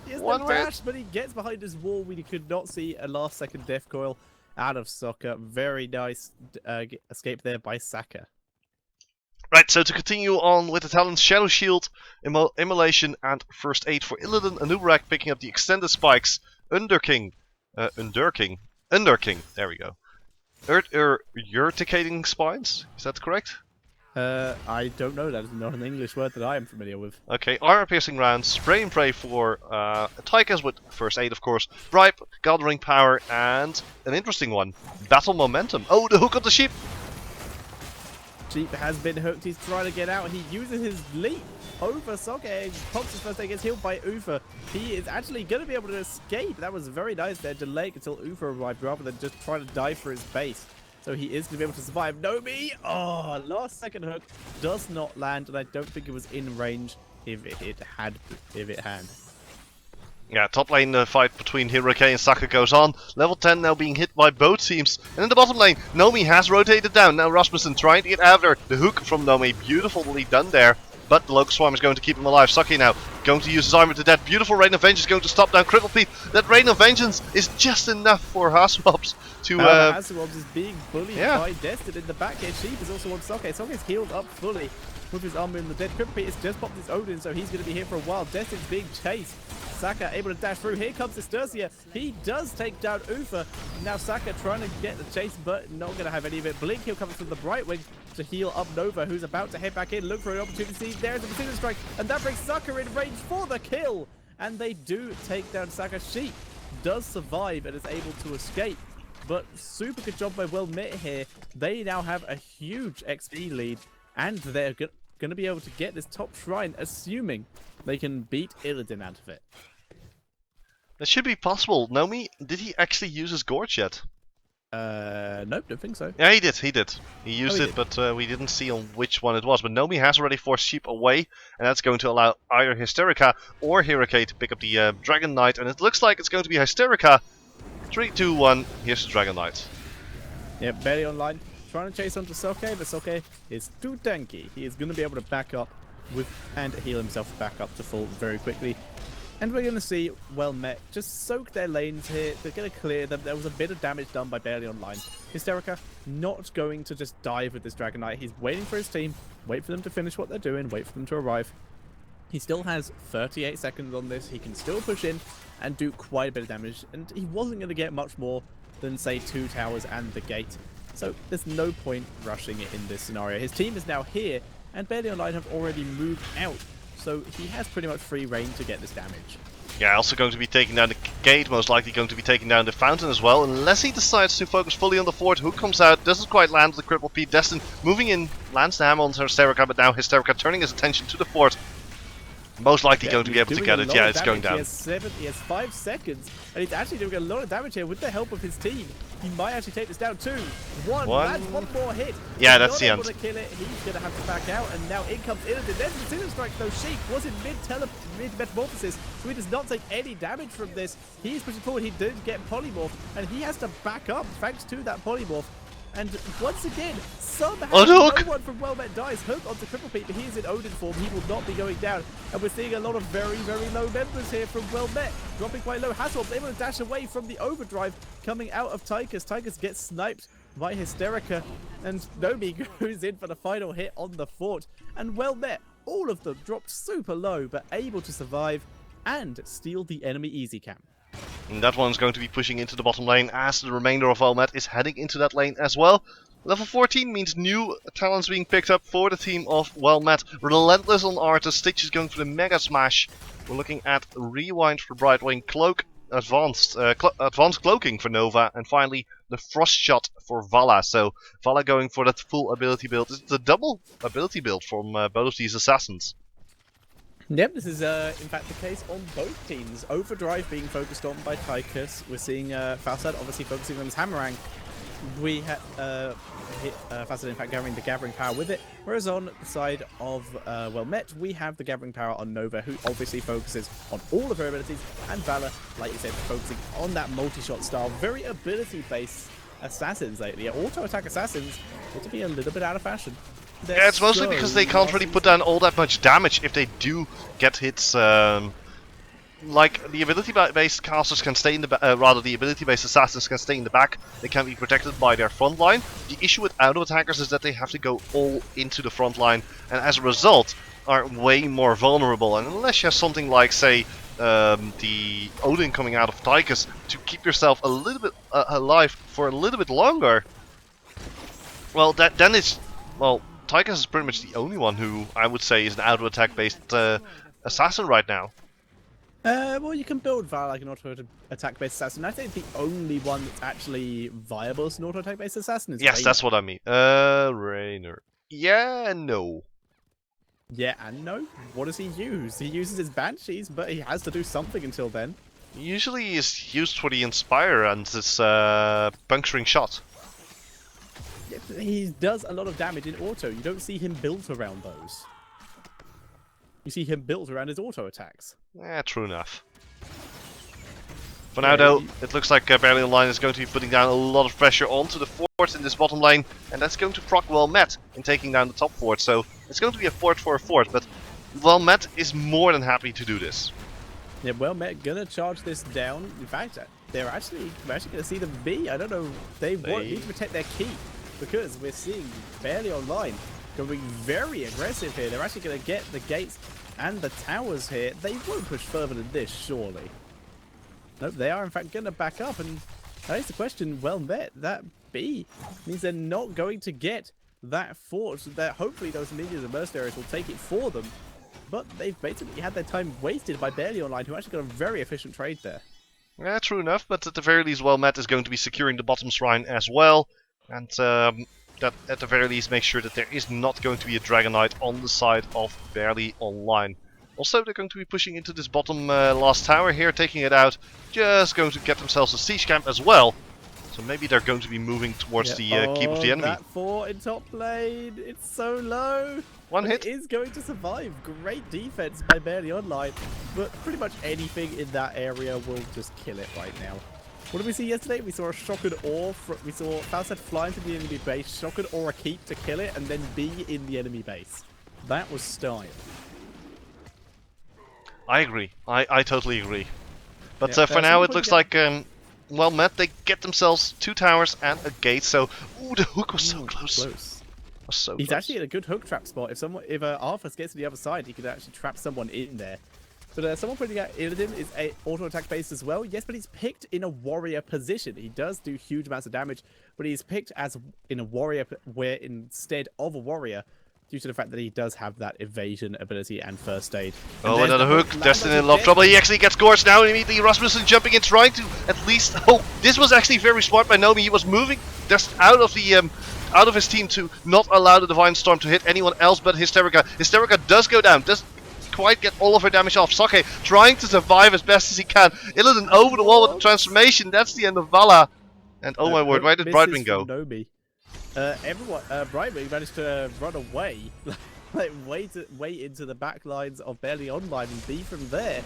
He has no dash, but he gets behind his wall. We could not see a last second death coil out of Saka. Very nice escape there by Saka. Right, so to continue on with the talents, Shadow Shield, Immolation, and First Aid for Illidan. Anubarak picking up the Extended Spikes, Underking, there we go. Urticating Spines, is that correct? I don't know, that is not an English word that I am familiar with. Okay, Armor Piercing Rounds, Spray and Pray for Tychus with First Aid, of course, Bribe, Gathering Power, and an interesting one, Battle Momentum. Oh, the hook of the sheep! Sheep has been hooked. He's trying to get out. He uses his leap over Soke. Pops his first aid, gets healed by Ufa. He is actually going to be able to escape. That was very nice there. Delay until Ufa arrived rather than just trying to dive for his base. So he is going to be able to survive. Nomi! Oh, last second hook does not land, and I don't think it was in range if it had. Yeah, top lane fight between Hiruke and Saka goes on. Level 10 now being hit by both teams. And in the bottom lane, Nomi has rotated down. Now Rasmussen trying to get after the hook from Nomi. Beautifully done there. But the Locust Swarm is going to keep him alive. Saki now going to use his armor to death. Beautiful Rain of Vengeance is going to stop down Cripple Pete. That Rain of Vengeance is just enough for Hasselhoffs to... Hasselhoffs is being bullied by Destin in the back here. Sheep is also on Soke. Soke is healed up fully with his armor in the dead. Cripple Pete has just popped his Odin, so he's going to be here for a while. Destin's being chased. Saka able to dash through. Here comes Estercia. He does take down Ufa. Now Saka trying to get the chase, but not going to have any of it. Blink heal coming from the Brightwing to heal up Nova, who's about to head back in. Look for an opportunity. There's a Precision Strike, and that brings Saka in range for the kill. And they do take down Saka. Sheep does survive and is able to escape. but super good job by Well Met here. They now have a huge XP lead, and they're going to be able to get this top shrine, assuming they can beat Illidan out of it. That should be possible. Nomi, did he actually use his Gorge yet? Nope, don't think so. Yeah, he did. He used it, did. but we didn't see on which one it was. But Nomi has already forced Sheep away, and that's going to allow either Hysterica or Hurricane to pick up the Dragon Knight. And it looks like it's going to be Hysterica. 3, 2, 1. Here's the Dragon Knight. Yeah, barely online. Trying to chase onto Soke, but Soke is too tanky. He is going to be able to back up with and heal himself back up to full very quickly. And we're going to see Well Met just soak their lanes here. They're going to clear them. There was a bit of damage done by Barely Online. Hysterica not going to just dive with this Dragon Knight. He's waiting for his team. Wait for them to finish what they're doing. Wait for them to arrive. He still has 38 seconds on this. He can still push in and do quite a bit of damage. And he wasn't going to get much more than, say, 2 towers and the gate. So there's no point rushing it in this scenario. His team is now here, and Barely Online have already moved out. So he has pretty much free reign to get this damage. Yeah, also going to be taking down the gate, most likely going to be taking down the fountain as well, unless he decides to focus fully on the fort. Who comes out, doesn't quite land with the cripple P. Destin moving in, lands the hammer on Hysterica, but now Hysterica turning his attention to the fort. Most likely going to be able to get it. Yeah, it's going down. He has 5 seconds, and he's actually doing a lot of damage here with the help of his team. He might actually take this down. 2, 1, lands one more hit. Yeah, that's the end. To kill it. He's going to have to back out, and now in comes Illidan. There's the Sinner Strike, though. Sheik was in mid-metamorphosis, so he does not take any damage from this. He's pushing forward. He did get polymorph, and he has to back up thanks to that polymorph. And once again, somehow no one from Well Met dies. Hook onto Cripple Pete, but he is in Odin form. He will not be going down. And we're seeing a lot of very, very low members here from Well Met. Dropping quite low. Hasselhoff's able to dash away from the overdrive coming out of Tychus. Tychus gets sniped by Hysterica. And Nomi goes in for the final hit on the fort. And Well Met, all of them dropped super low, but able to survive and steal the enemy easy camp. And that one's going to be pushing into the bottom lane as the remainder of Well Met is heading into that lane as well. Level 14 means new talents being picked up for the team of Well Met. Relentless on Arthas, Stitch is going for the Mega Smash. We're looking at Rewind for Brightwing, Cloak, Advanced Cloaking for Nova, and finally the Frost Shot for Vala. So Vala going for that full ability build. It's a double ability build from both of these assassins. Yep, this is in fact the case on both teams. Overdrive being focused on by Tychus. We're seeing Falstad obviously focusing on his Hammerang. We had Falstad in fact gathering power with it. Whereas on the side of Well Met, we have the gathering power on Nova, who obviously focuses on all of her abilities. And Vala, like you said, focusing on that multi-shot style. Very ability-based assassins lately. Auto-attack assassins seem to be a little bit out of fashion. Yeah, it's mostly because they can't really put down all that much damage if they do get hits. Like the ability-based casters can stay in the rather the ability-based assassins can stay in the back. They can be protected by their front line. The issue with auto-attackers is that they have to go all into the front line, and as a result, are way more vulnerable. And unless you have something like, say, the Odin coming out of Tychus to keep yourself a little bit alive for a little bit longer, well, then it's Tychus is pretty much the only one who I would say is an auto-attack based assassin right now. Well, you can build Val like an auto-attack based assassin. I think the only one that's actually viable as an auto-attack based assassin is Yes, Raynor. that's what I mean. Raynor. Yeah, no. Yeah, and no. What does he use? He uses his Banshees, but he has to do something until then. Usually he's used for the Inspire and his puncturing shot. He does a lot of damage in auto. You don't see him built around those. You see him built around his auto attacks. Yeah, true enough. For now, though, it looks like Barely Online is going to be putting down a lot of pressure onto the fort in this bottom lane, and that's going to proc Well Met in taking down the top fort. So it's going to be a fort for a fort, but Well Met is more than happy to do this. Yeah, Well Met gonna charge this down. In fact, we're actually gonna see them B. I don't know. They need to protect their key, because we're seeing Barely Online going very aggressive here. They're actually going to get the gates and the towers here. They won't push further than this, surely. Nope, they are in fact going to back up, and that is the question. Well Met, that B means they're not going to get that fort. That hopefully those ninjas and mercenaries will take it for them, but they've basically had their time wasted by Barely Online, who actually got a very efficient trade there. Yeah, true enough, but at the very least, Wellmet is going to be securing the bottom shrine as well. And that at the very least makes sure that there is not going to be a Dragon Knight on the side of Barely Online. Also, they're going to be pushing into this bottom last tower here, taking it out. Just going to get themselves a siege camp as well. So maybe they're going to be moving towards the keep of the enemy. That fort in top lane, it's so low. One but hit. It is going to survive. Great defense by Barely Online, but pretty much anything in that area will just kill it right now. What did we see yesterday? We saw a Shocked Ore. We saw Falstad fly into the enemy base, Shocked Ore a keep to kill it, and then be in the enemy base. That was style. I agree. I totally agree. But Yeah, for now, it looks like well met. They get themselves 2 towers and a gate. So, ooh, the hook was so close. Was so He's close. actually in a good hook trap spot. If Arthas gets to the other side, he could actually trap someone in there. But someone pointing out Illidan is a auto attack based as well. Yes, but he's picked in a warrior position. He does do huge amounts of damage, but he's picked as in a warrior where instead of a warrior, due to the fact that he does have that evasion ability and first aid. Oh, another hook. Destiny in love trouble. He actually gets Gorge now. Immediately, Rasmussen jumping in, trying to at least. Oh, this was actually very smart by Nomi. He was moving just out of the out of his team to not allow the Divine Storm to hit anyone else but Hysterica. Hysterica does go down. Does quite get all of her damage off. Soke trying to survive as best as he can. Illidan over the wall with the transformation. That's the end of Vala. And oh my word, where did Brightwing go? Everyone, Brightwing managed to run away, like way into the back lines of Barely Online and be from there.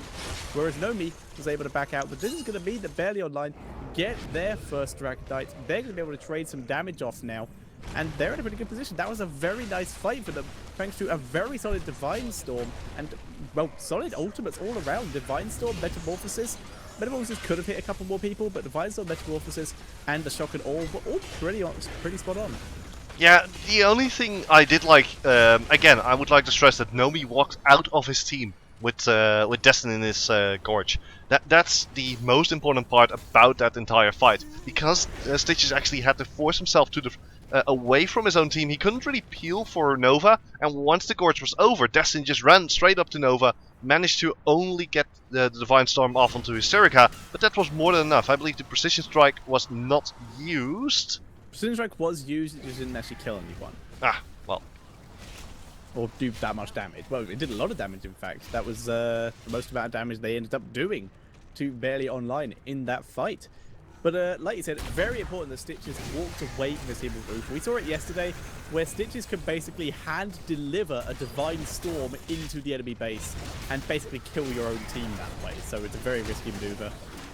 Whereas Nomi was able to back out. But this is going to mean that Barely Online get their first Dragon Knight. They're going to be able to trade some damage off now. And they're in a pretty good position. That was a very nice fight for them, thanks to a very solid Divine Storm and, well, solid ultimates all around. Divine Storm, Metamorphosis. Metamorphosis could have hit a couple more people, but Divine Storm, Metamorphosis, and the Shock and All were all pretty spot on. Yeah, the only thing I did like, again, I would like to stress that Nomi walked out of his team with Destiny in his Gorge. That's the most important part about that entire fight, because Stitches actually had to force himself to the away from his own team. He couldn't really peel for Nova, and once the Gorge was over, Destiny just ran straight up to Nova, managed to only get the Divine Storm off onto Hysterica, but that was more than enough. I believe the Precision Strike was not used. Precision Strike was used, it just didn't actually kill anyone. Ah, well. Or do that much damage. Well, it did a lot of damage, in fact. That was the most amount of damage they ended up doing to Barely Online in that fight. But like you said, very important that Stitches walked away from his team with Roof. We saw it yesterday, where Stitches could basically hand-deliver a Divine Storm into the enemy base and basically kill your own team that way. So it's a very risky maneuver.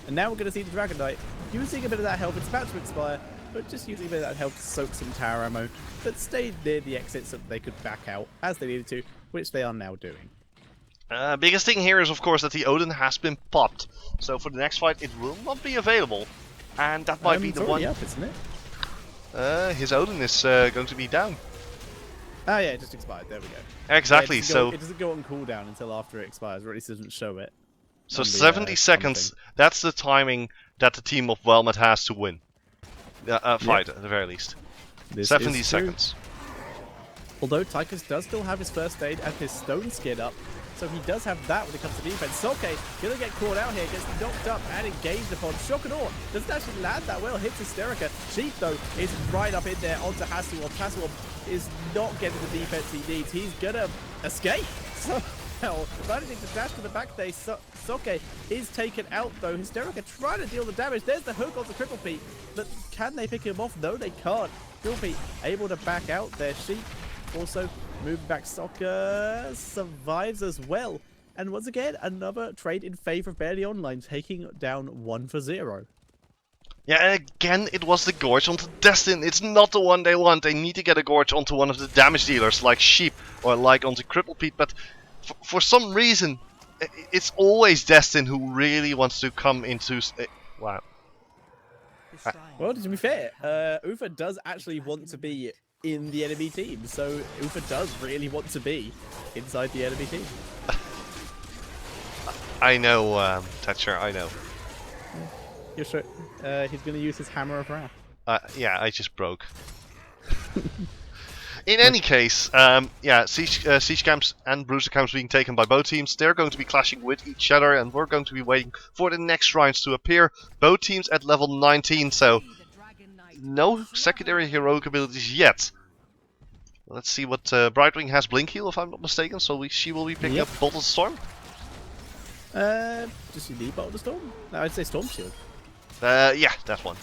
And now we're going to see the Dragon Knight using a bit of that health. It's about to expire, but just using a bit of that health to soak some tower ammo, but stayed near the exit so that they could back out as they needed to, which they are now doing. Biggest thing here is, of course, that the Odin has been popped. So for the next fight, it will not be available. And that might be the one. Up, isn't it? His Odin is going to be down. Oh yeah, it just expired. There we go. Exactly. Yeah, it doesn't go on cooldown until after it expires, or at least it doesn't show it. So 70 seconds. That's the timing that the team of Wellmet has to win. Fight at the very least. 70 seconds. Although Tychus does still have his first aid and his stone skin up, so he does have that when it comes to defense. Soke gonna get caught out here, gets knocked up and engaged upon. Shock and Awe doesn't actually land that well, hits Hysterica. Sheep though is right up in there onto Hasselhoff. Hasselhoff is not getting the defense he needs. He's gonna escape somehow, managing to dash to the back there. Soke is taken out though. Hysterica trying to deal the damage. There's the hook onto Cripple Pete, but can they pick him off? No, they can't. Cripple Pete able to back out there. Sheep also moving back. Soccer survives as well. And once again, another trade in favor of Barely Online, taking down 1-0. Yeah, and again, it was the Gorge onto Destin. It's not the one they want. They need to get a Gorge onto one of the damage dealers, like Sheep or like onto Cripple Pete. But for some reason, it's always Destin who really wants to come into... wow. Well, to be fair, Ufa does actually want to be in the enemy team, so Ufa does really want to be inside the enemy team. I know, Thatcher, I know. You're sure? He's going to use his Hammer of Wrath. Yeah, I just broke. In any case, yeah, siege camps and bruiser camps being taken by both teams. They're going to be clashing with each other, and we're going to be waiting for the next shrines to appear. Both teams at level 19, so no secondary heroic abilities yet. Let's see what Brightwing has. Blink Heal, if I'm not mistaken, so she will be picking up Bolt of the Storm. Does she need Bolt of the Storm? No, I'd say Storm Shield. Yeah, that one.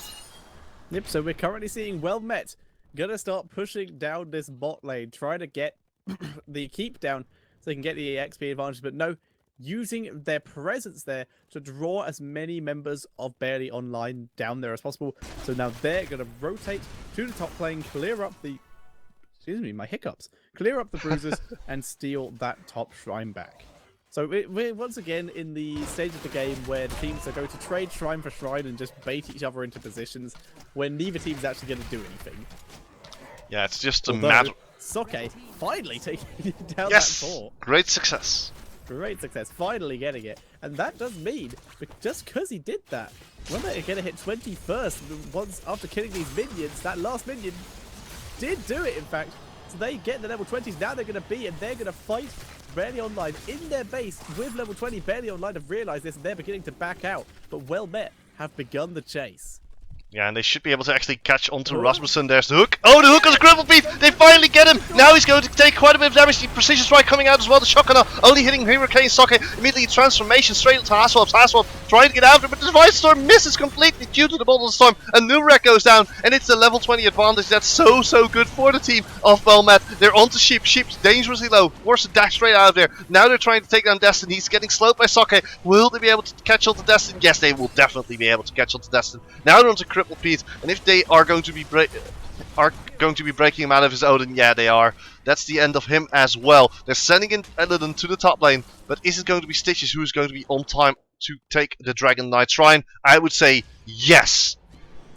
Yep, so we're currently seeing Well Met gonna start pushing down this bot lane, trying to get the keep down so they can get the XP advantage, but no, using their presence there to draw as many members of Barely Online down there as possible. So now they're gonna rotate to the top lane, clear up the... Excuse me, my hiccups. Clear up the bruises and steal that top shrine back. So we're once again in the stage of the game where the teams are going to trade shrine for shrine and just bait each other into positions where neither team's actually going to do anything. Yeah, it's just a matter... Soke finally taking down that fort. Great success. Great success, finally getting it. And that does mean, just because he did that, when they're going to hit 21st, once after killing these minions, that last minion did do it, in fact. So they get the level 20s. Now they're going to be, and they're going to fight Barely Online in their base with level 20. Barely Online have realized this, and they're beginning to back out. But Well Met have begun the chase. Yeah, and they should be able to actually catch onto Rasmussen. There's the hook. Oh, the hook is a cripple beat. They finally get him. Now he's going to take quite a bit of damage. The precision strike coming out as well. The shotgun only hitting Hurricane Soke. Immediately transformation straight into Hasselhoff. Hasselhoff trying to get after, but the Divine Storm misses completely due to the Bolt of the Storm. A new wreck goes down, and it's the level 20 advantage. That's so good for the team of Belmet. They're onto Sheep. Sheep's dangerously low. Forced to dash straight out of there. Now they're trying to take down Destin. He's getting slowed by Soke. Will they be able to catch onto Destin? Yes, they will definitely be able to catch onto Destin. Now they're onto Cripple Pete, and if they are going to be breaking him out of his Odin, yeah, they are. That's the end of him as well. They're sending in Illidan to the top lane, but is it going to be Stitches who is going to be on time to take the Dragon Knight Shrine? I would say yes.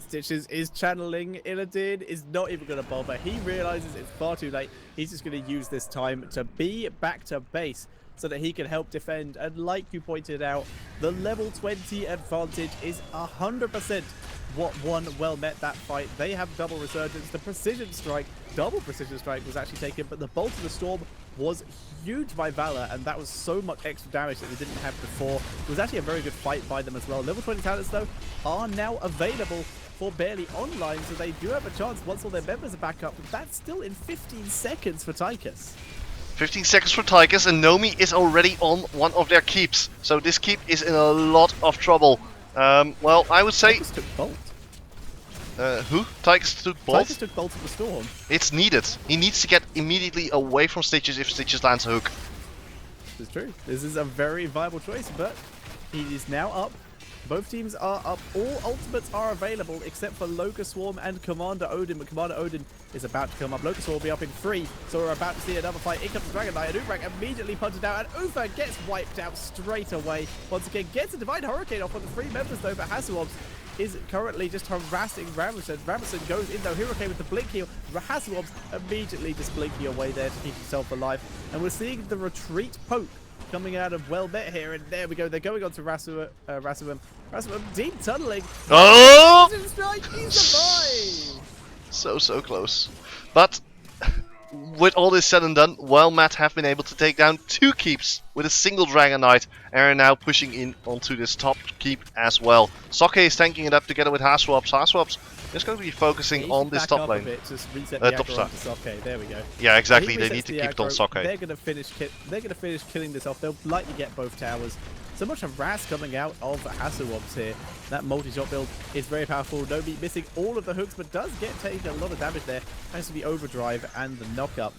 Stitches is channeling Illidan, is not even going to bother. He realizes it's far too late. He's just going to use this time to be back to base so that he can help defend. And like you pointed out, the level 20 advantage is 100% what won Well Met that fight. They have double resurgence. The precision strike, double precision strike was actually taken, but the Bolt of the Storm was huge by Valor, and that was so much extra damage that they didn't have before. It was actually a very good fight by them as well. Level 20 talents, though, are now available for Barely Online, so they do have a chance once all their members are back up, but that's still in 15 seconds for Tychus. 15 seconds for Tychus, and Nomi is already on one of their keeps, so this keep is in a lot of trouble. Well, I would say... Tychus took Bolt. Who? Tychus took Bolt? Tychus took Bolt of the Storm. It's needed. He needs to get immediately away from Stitches if Stitches lands a hook. This is true. This is a very viable choice, but he is now up. Both teams are up. All ultimates are available except for Locust Swarm and Commander Odin, but Commander Odin is about to come up. Locust Swarm will be up in 3, so we're about to see another fight. In comes the Dragon Knight, and Ubrak immediately punted out, and Ufa gets wiped out straight away. Once again, gets a Divine Hurricane off on the 3 members though, but Hasselhoff is currently just harassing Ramison. Ramison goes in though, Hurricane with the blink heal. Hasselhoff immediately just blinking away there to keep himself alive. And we're seeing the retreat poke coming out of Well Met here, and there we go. They're going on to Rassuum, deep tunneling. Oh! Strike, he survived! So close. But with all this said and done, Well Met have been able to take down 2 keeps with a single Dragon Knight, and are now pushing in onto this top keep as well. Soke is tanking it up together with Hasselhoff. Hasselhoff is going to be focusing on this top lane. Just reset the top side. Soke. There we go. Yeah, exactly. They need to keep it on Soke. They're going to finish killing this off. They'll likely get both towers. So much harass coming out of Hasselhoff here. That multi-shot build is very powerful. Nomi missing all of the hooks, but does get taken a lot of damage there. Thanks to the overdrive and the knock-up.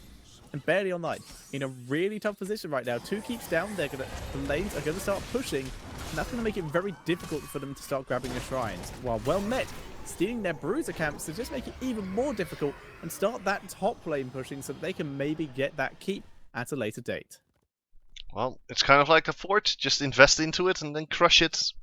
And Barely Online in a really tough position right now. 2 keeps down. The lanes are going to start pushing, and that's going to make it very difficult for them to start grabbing the shrines. While Well Met stealing their bruiser camps to just make it even more difficult and start that top lane pushing so that they can maybe get that keep at a later date. Well, it's kind of like a fort. Just invest into it and then crush it.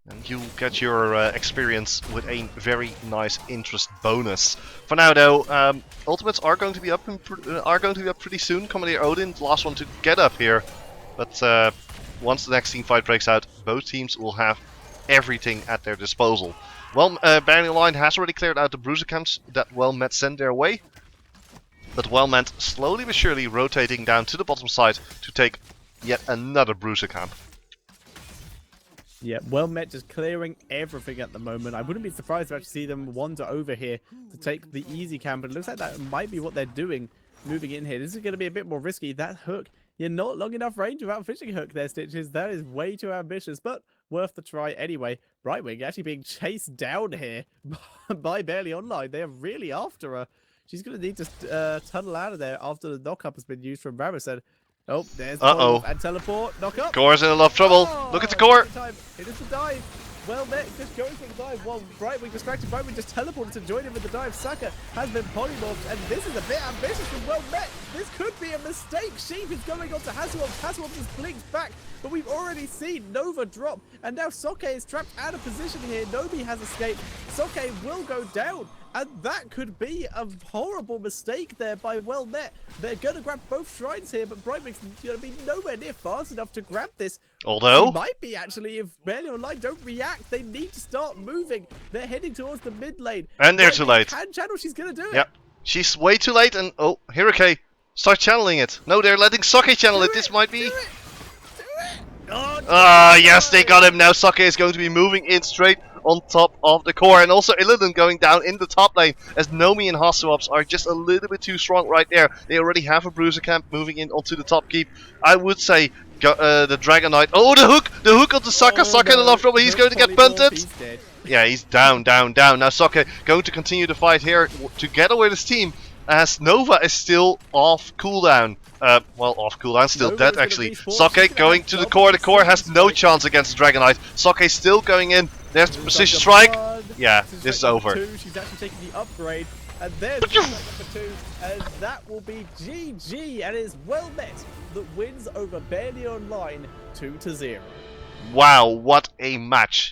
And you get your experience with a very nice interest bonus. For now, though, ultimates are going to be up pretty soon. Commander Odin, the last one to get up here. But once the next team fight breaks out, both teams will have everything at their disposal. Well, Barely Line has already cleared out the bruiser camps that Well Met sent their way. but well meant slowly but surely rotating down to the bottom side to take yet another bruiser camp. Yeah, well met, just clearing everything at the moment. I wouldn't be surprised to actually see them wander over here to take the easy camp, but it looks like that might be what they're doing, moving in here. This is going to be a bit more risky. That hook, you're not long enough range without fishing hook there, Stitches. That is way too ambitious, but worth the try anyway. Brightwing actually being chased down here by Barely Online. They are really after her. She's going to need to tunnel out of there after the knock-up has been used from Ramison. Oh, there's the follow-up and teleport. Knock up. Core's in a lot of trouble. Oh, Look at the Core. It is the dive. Well met, just going for the dive while Brightwing distracted. Brightwing just teleported to join him with the dive. Saka has been polymorphed, and this is a bit ambitious from Well Met. This could be a mistake. Sheep is going on to Hasselhoff. Hasselhoff just blinks back, but we've already seen Nova drop, and now Soke is trapped out of position here. Nobi has escaped. Soke will go down. And that could be a horrible mistake there by Well Met. They're going to grab both shrines here, but Brightwing's going to be nowhere near fast enough to grab this. Although, He might be actually, if Barely Online don't react, they need to start moving. They're heading towards the mid lane. And they're too late. Can channel, she's going to do it. Yep. She's way too late, and oh, Hirake, start channeling it. No, they're letting Soke channel it. This might be. Do it. Oh, Ah, yes, they got him. Now Soke is going to be moving in straight on top of the Core, and also Illidan going down in the top lane as Nomi and Hasselhoff are just a little bit too strong right there. They already have a bruiser camp moving in onto the top keep. I would say the Dragon Knight. Oh, the hook onto Saka. Saka in a lot of trouble. He's going to get bunted. Yeah, he's down. Now Soke going to continue the fight here together with his team as Nova is still off cooldown. Well, off cooldown, still dead actually. Soke going to the Core. The Core has no chance against the Dragon Knight. Soke still going in. There's the precision strike. Yeah, this is over. She's actually taking the upgrade. And there's the for 2. And that will be GG. And it is Well Met that wins over Barely Online 2-0. Wow, what a match.